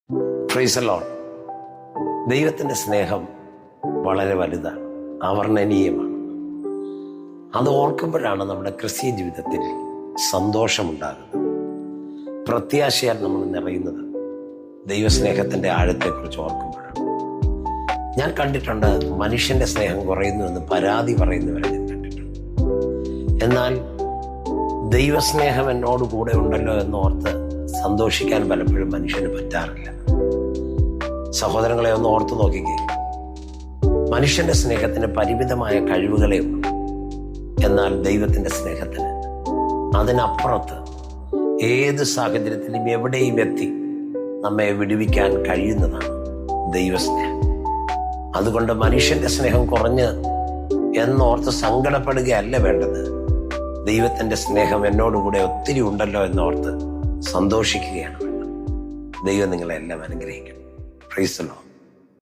Praise the Lord. ദൈവത്തിൻ്റെ സ്നേഹം വളരെ വലുതാണ്, അവർണ്ണനീയമാണ്. അത് ഓർക്കുമ്പോഴാണ് നമ്മുടെ ക്രിസ്തീയ ജീവിതത്തിൽ സന്തോഷമുണ്ടാകുന്നത്, പ്രത്യാശയാൽ നമ്മൾ നിറയുന്നത്. ദൈവസ്നേഹത്തിൻ്റെ ആഴത്തെക്കുറിച്ച് ഓർക്കുമ്പോഴാണ്. ഞാൻ കണ്ടിട്ടുണ്ട് മനുഷ്യൻ്റെ സ്നേഹം കുറയുന്നു എന്ന് പരാതി പറയുന്നവരെ ഞാൻ കണ്ടിട്ടുണ്ട്. എന്നാൽ ദൈവസ്നേഹം എന്നോട് കൂടെ ഉണ്ടല്ലോ എന്നോർത്ത് സന്തോഷിക്കാൻ പലപ്പോഴും മനുഷ്യന് പറ്റാറില്ല. സഹോദരങ്ങളെ ഒന്ന് ഓർത്തു നോക്കിക്കേ. മനുഷ്യന്റെ സ്നേഹത്തിന് പരിമിതമായ കഴിവുകളേ ഉള്ളൂ. എന്നാൽ ദൈവത്തിന്റെ സ്നേഹത്തിന് അതിനപ്പുറത്ത് ഏത് സാഹചര്യത്തിലും എവിടെയും എത്തി നമ്മെ വിടുവിക്കാൻ കഴിയുന്നതാണ് ദൈവസ്നേഹം. അതുകൊണ്ട് മനുഷ്യന്റെ സ്നേഹം കുറഞ്ഞ് എന്നോർത്ത് സങ്കടപ്പെടുകയല്ല വേണ്ടത്. ദൈവത്തിന്റെ സ്നേഹം എന്നോടുകൂടെ ഒത്തിരി ഉണ്ടല്ലോ എന്നോർത്ത് സന്തോഷിക്കുകയാണ് വേണ്ടത്. ദൈവം നിങ്ങളെല്ലാം അനുഗ്രഹിക്കണം. Praise the Lord.